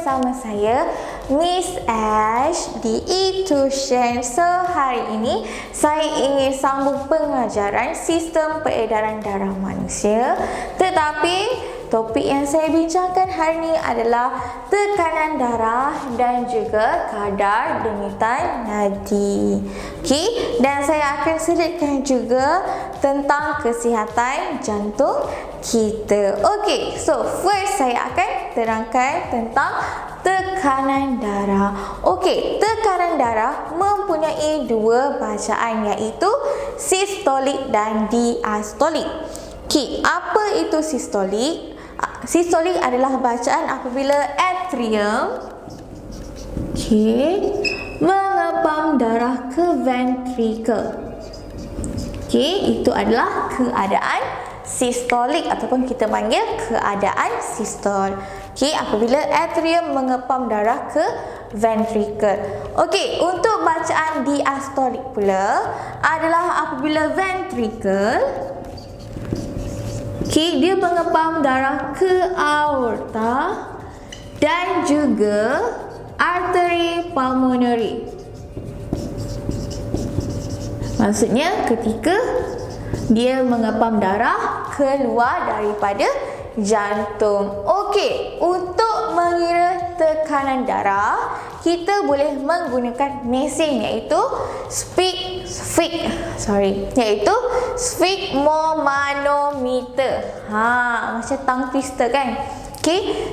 bersama saya Miss Ash di eTution. So hari ini saya ingin sambung pengajaran sistem peredaran darah manusia, tetapi topik yang saya bincangkan hari ini adalah tekanan darah dan juga kadar denyutan nadi. Okey, dan saya akan selitkan juga tentang kesihatan jantung kita. Okey, so first saya akan terangkan tentang tekanan darah. Okey, tekanan darah mempunyai dua bacaan, iaitu sistolik dan diastolik. Okey, apa itu sistolik? Sistolik adalah bacaan apabila atrium mengepam darah ke ventricle. Itu adalah keadaan sistolik ataupun kita panggil keadaan sistol. Apabila atrium mengepam darah ke ventricle. Untuk bacaan diastolik pula adalah apabila ventricle dia mengepam darah ke aorta dan juga arteri pulmonary. Maksudnya ketika dia mengepam darah keluar daripada jantung. Untuk mengira tekanan darah, kita boleh menggunakan mesin iaitu sphygmomanometer. Macam tongue twister kan?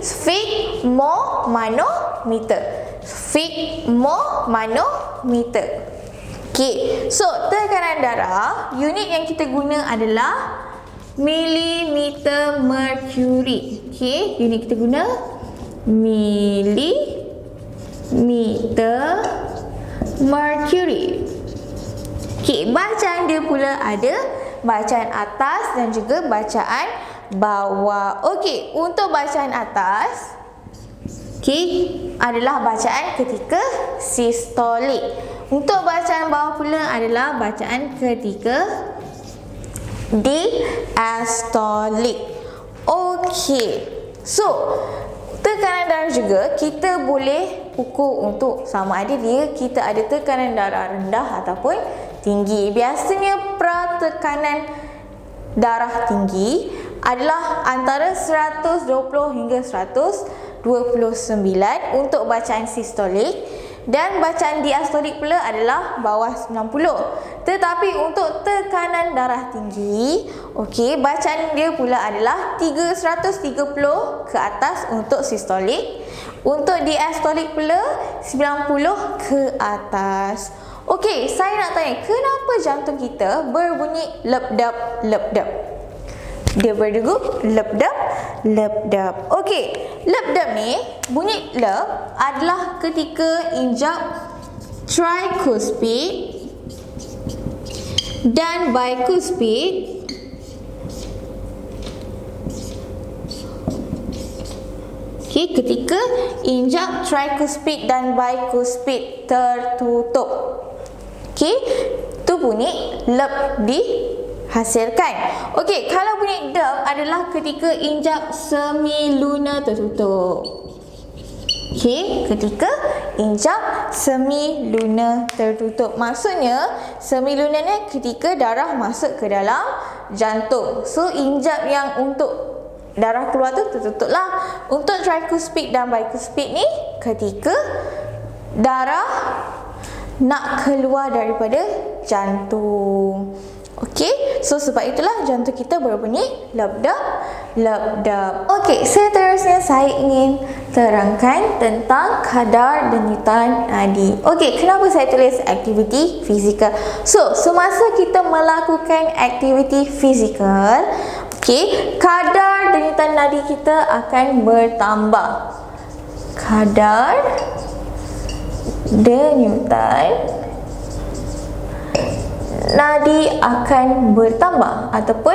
Sphygmomanometer. So tekanan darah, unit yang kita guna adalah milimeter mercury. Unit kita guna milimeter mercury. Bacaan dia pula ada bacaan atas dan juga bacaan bawah. Untuk bacaan atas adalah bacaan ketika sistolik. Untuk bacaan bawah pula adalah bacaan ketika diastolik. So tekanan darah juga kita boleh ukur untuk sama ada kita ada tekanan darah rendah ataupun tinggi. Biasanya tekanan darah tinggi adalah antara 120 hingga 129 untuk bacaan sistolik, dan bacaan diastolik pula adalah bawah 90. Tetapi untuk tekanan darah tinggi, bacaan dia pula adalah 130 ke atas untuk sistolik. Untuk diastolik pula 90 ke atas. Saya nak tanya, kenapa jantung kita berbunyi lep-dap, lep-dap? Dia berdegup lep-dap, lep-dap. Lep-dap ni, bunyi lep adalah ketika injak tricuspid dan bicuspid ketika injak tricuspid dan bicuspid tertutup. Itu bunyi lep dihasilkan. Kalau bunyi dap adalah ketika injak semilunar tertutup. Ketika injak semilunar tertutup. Maksudnya semilunar ni ketika darah masuk ke dalam jantung. So injak yang untuk darah keluar tu tertutup lah. Untuk tricuspid dan bicuspid ni ketika darah nak keluar daripada jantung. So sebab itulah jantung kita berbunyi lep-dap, lep-dap. Seterusnya saya ingin terangkan tentang kadar denyutan nadi. Kenapa saya tulis aktiviti fizikal? So semasa kita melakukan aktiviti fizikal, kadar denyutan nadi kita akan bertambah. Kadar denyutan nadi akan bertambah ataupun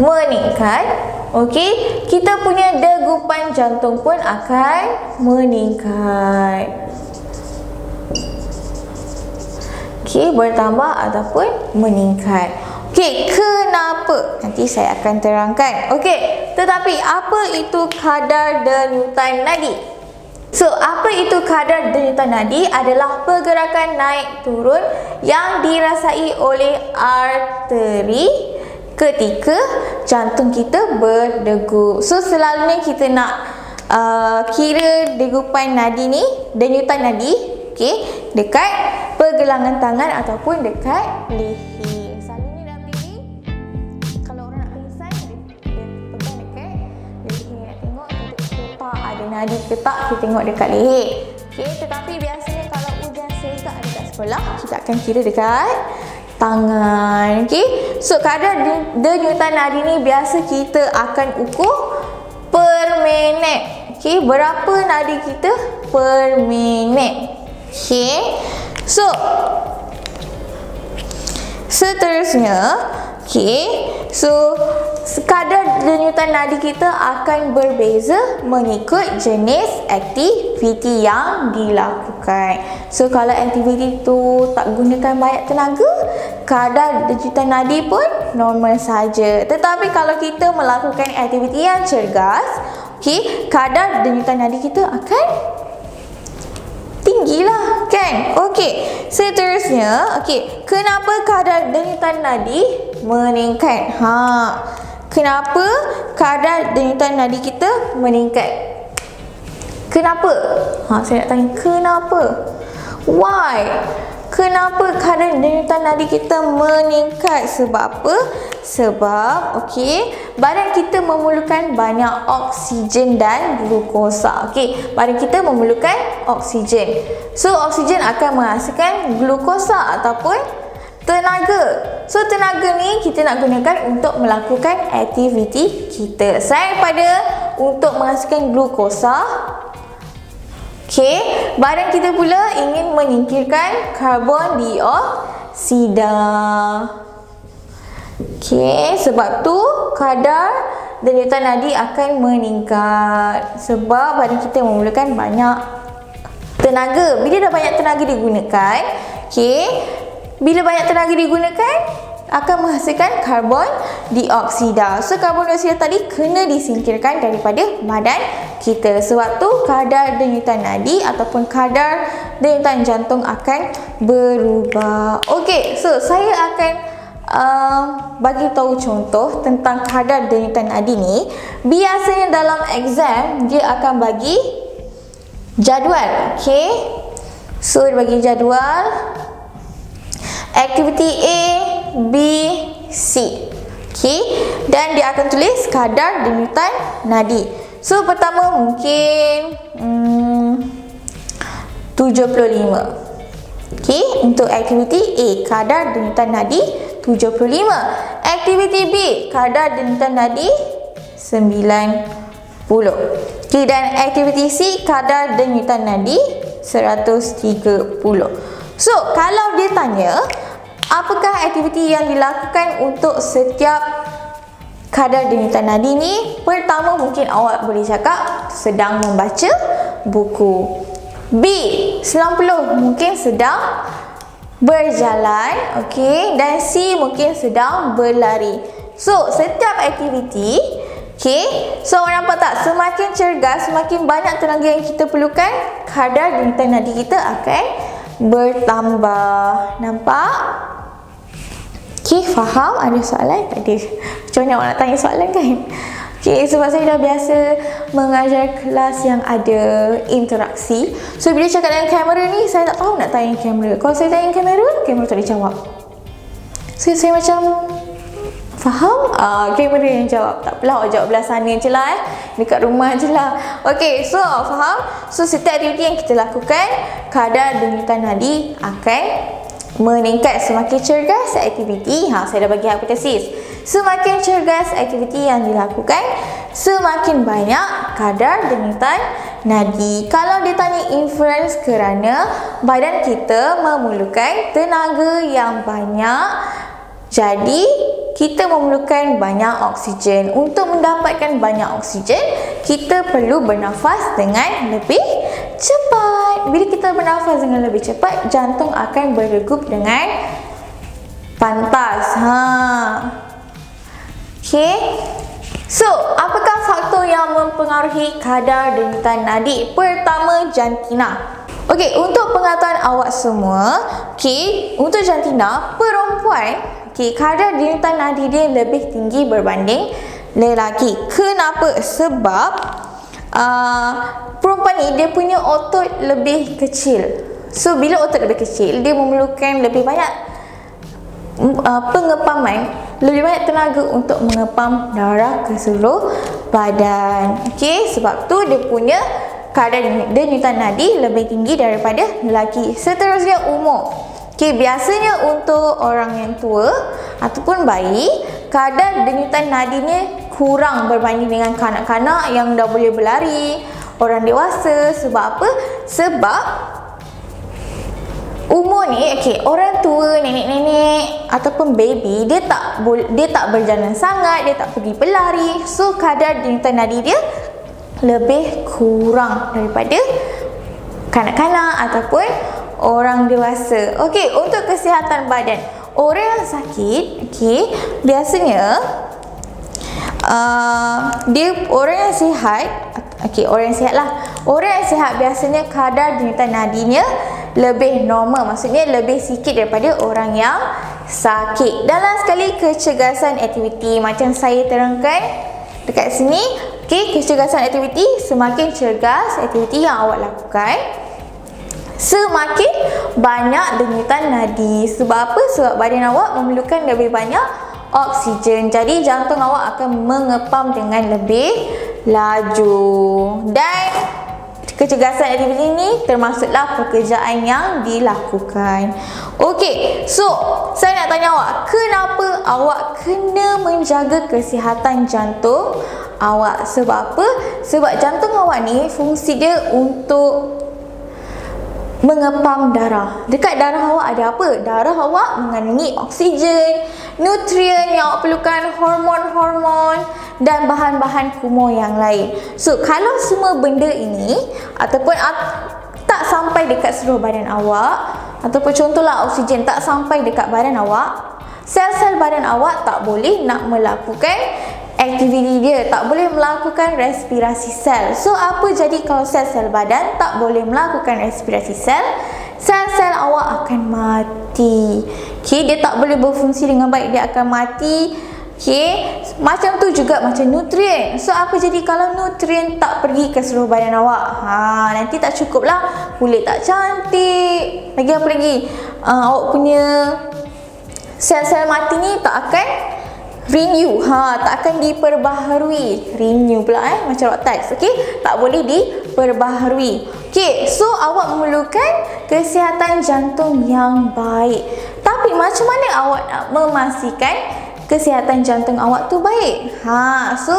meningkat. Kita punya degupan jantung pun akan meningkat. Bertambah ataupun meningkat. Kenapa? Nanti saya akan terangkan. Tetapi apa itu kadar denyutan nadi? So, apa itu kadar denyutan nadi? Adalah pergerakan naik turun yang dirasai oleh arteri ketika jantung kita berdegup. So, selalunya kita nak kira degupan nadi ni, denyutan nadi, okey, dekat pergelangan tangan ataupun dekat leher. Selalunya dalam diri, kalau orang nak pingsan, dia pegang dekat leher. Tengok kita ada nadi ke tak, kita tengok dekat leher. Okey, tetapi biasanya kalau ujian syarikat dekat sekolah, kita akan kira dekat tangan. Okey, so kadar denyutan nadi ni biasa kita akan ukur per minit. Okey, berapa nadi kita per minit. Okey, so seterusnya, okey, so kadar denyutan nadi kita akan berbeza mengikut jenis aktiviti yang dilakukan. So kalau aktiviti tu tak gunakan banyak tenaga, kadar denyutan nadi pun normal saja. Tetapi kalau kita melakukan aktiviti yang cergas, okey, kadar denyutan nadi kita akan tinggilah, kan? Okey, seterusnya, okey, kenapa kadar denyutan nadi meningkat? Kenapa kadar denyutan nadi kita meningkat? Kenapa? Saya nak tanya, kenapa? Why? Kenapa kadar denyutan nadi kita meningkat? Sebab apa? Sebab, okey, badan kita memerlukan banyak oksigen dan glukosa. Okey, badan kita memerlukan oksigen. So, oksigen akan menghasilkan glukosa ataupun tenaga. So, tenaga ni kita nak gunakan untuk melakukan aktiviti kita. Selain daripada untuk menghasilkan glukosa, okey, badan kita pula ingin menyingkirkan karbon dioksida. Okey, sebab tu kadar denyutan nadi akan meningkat. Sebab badan kita memerlukan banyak tenaga. Bila dah banyak tenaga digunakan, okey, bila banyak tenaga digunakan, akan menghasilkan karbon dioksida. So, karbon dioksida tadi kena disingkirkan daripada badan kita. Sebab tu kadar denyutan nadi ataupun kadar denyutan jantung akan berubah. Okey, so saya akan bagi tahu contoh tentang kadar denyutan nadi ni. Biasanya dalam exam dia akan bagi jadual. Okey, so dia bagi jadual aktiviti A, B, C. Okey, dan dia akan tulis kadar denyutan nadi. So pertama mungkin 75. Okey, untuk aktiviti A kadar denyutan nadi 75. Aktiviti B kadar denyutan nadi 90. Okey, dan aktiviti C kadar denyutan nadi 130. So, kalau dia tanya apakah aktiviti yang dilakukan untuk setiap kadar denyutan nadi ni, pertama mungkin awak boleh cakap sedang membaca buku. B, 90 mungkin sedang berjalan, okey, dan C mungkin sedang berlari. So, setiap aktiviti, okey, so awak nampak tak, semakin cergas, semakin banyak tenaga yang kita perlukan, kadar denyutan nadi kita akan bertambah. Nampak? Okey, faham? Ada soalan? Tak ada. Macam mana awak nak tanya soalan, kan? Okey, sebab saya dah biasa mengajar kelas yang ada interaksi. So, bila cakap dengan kamera ni, saya tak tahu nak tanya kamera. Kalau saya tanya kamera, kamera tak boleh jawab. So, saya macam faham? Kamera yang jawab. Tak apalah, awak jawab belah sana je lah, dekat rumah je lah. Okey, so faham? So, setiap aktiviti yang kita lakukan, kadar denyutan nadi akan meningkat. Semakin cergas aktiviti, saya dah bagi hipotesis. Semakin cergas aktiviti yang dilakukan, semakin banyak kadar denyutan nadi. Kalau ditanya inference, kerana badan kita memerlukan tenaga yang banyak, jadi kita memerlukan banyak oksigen. Untuk mendapatkan banyak oksigen, kita perlu bernafas dengan lebih cepat. Bila kita bernafas dengan lebih cepat, jantung akan berdegup dengan pantas. Okey. So, apakah faktor yang mempengaruhi kadar denyutan nadi? Pertama, jantina. Okey, untuk pengetahuan awak semua, untuk jantina, perempuan, kadar denyutan nadi dia lebih tinggi berbanding lelaki. Kenapa? Sebab perempuan ni dia punya otot lebih kecil. So bila otot lebih kecil, dia memerlukan lebih banyak pengepaman, lebih banyak tenaga untuk mengepam darah ke seluruh badan. Sebab tu dia punya kadar denyutan nadi lebih tinggi daripada lelaki. Seterusnya, umur. Biasanya untuk orang yang tua ataupun bayi, kadar denyutan nadinya kurang berbanding dengan kanak-kanak yang dah boleh berlari, orang dewasa. Sebab apa? Sebab umur ni, orang tua, nenek-nenek ataupun baby, dia tak berjalan sangat, dia tak pergi berlari. So kadar denyutan nadi dia lebih kurang daripada kanak-kanak ataupun orang dewasa. Untuk kesihatan badan, orang yang sakit, biasanya orang yang sihat, orang yang sihat biasanya kadar denyutan nadinya lebih normal, maksudnya lebih sikit daripada orang yang sakit. Dalam sekali kecergasan aktiviti, macam saya terangkan dekat sini, kecergasan aktiviti, semakin cergas aktiviti yang awak lakukan, semakin banyak denyutan nadi. Sebab apa? Sebab badan awak memerlukan lebih banyak oksigen. Jadi jantung awak akan mengepam dengan lebih laju. Dan kecergasan aktiviti ini termasuklah pekerjaan yang dilakukan. So saya nak tanya awak, kenapa awak kena menjaga kesihatan jantung awak? Sebab apa? Sebab jantung awak ni fungsi dia untuk mengepam darah. Dekat darah awak ada apa? Darah awak mengandungi oksigen, nutrien yang awak perlukan, hormon-hormon dan bahan-bahan kumur yang lain. So kalau semua benda ini ataupun tak sampai dekat seluruh badan awak, ataupun contohlah oksigen tak sampai dekat badan awak, sel-sel badan awak tak boleh nak melakukan aktiviti dia, tak boleh melakukan respirasi sel. So apa jadi kalau sel-sel badan tak boleh melakukan respirasi sel? Sel-sel awak akan mati. Dia tak boleh berfungsi dengan baik, dia akan mati. Macam tu juga macam nutrien. So apa jadi kalau nutrien tak pergi ke seluruh badan awak? Nanti tak cukup lah, kulit tak cantik. Lagi apa lagi? Awak punya sel-sel mati ni tak akan renew, tak akan diperbaharui. Renew pula macam rock types, tak boleh diperbaharui. So awak memerlukan kesihatan jantung yang baik. Tapi macam mana awak nak memastikan kesihatan jantung awak tu baik? So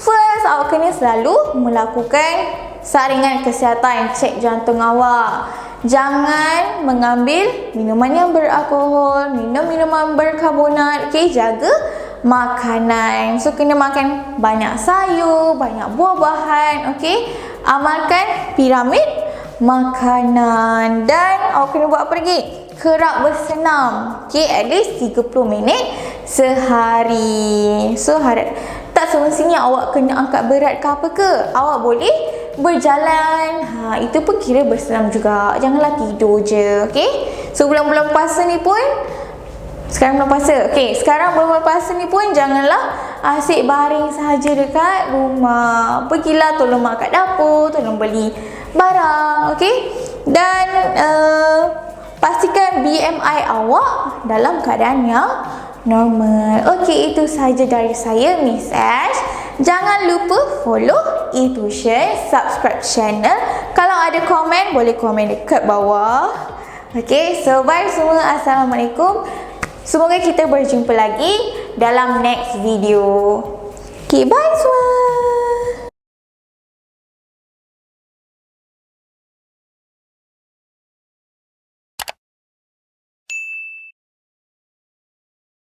first, awak kena selalu melakukan saringan kesihatan, cek jantung awak. Jangan mengambil minuman yang beralkohol, minum minuman berkarbonat. Jaga makanan. So kena makan banyak sayur, banyak buah-bahan. Amalkan piramid makanan. Dan awak kena buat apa lagi? Kerap bersenam. At least 30 minit sehari. So tak semestinya awak kena angkat berat ke apa ke. Awak boleh berjalan. Itu pun kira bersenam juga. Janganlah tidur je. So bulan-bulan puasa ni pun, sekarang bulan puasa. Sekarang bulan puasa ni pun janganlah asyik baring sahaja dekat rumah. Pergilah tolong mak kat dapur, tolong beli barang. Dan pastikan BMI awak dalam keadaan yang normal. Itu sahaja dari saya, Miss Ash. Jangan lupa follow Intuition, subscribe channel. Kalau ada komen, boleh komen dekat bawah. So bye semua. Assalamualaikum. Semoga kita berjumpa lagi dalam next video. Bye semua.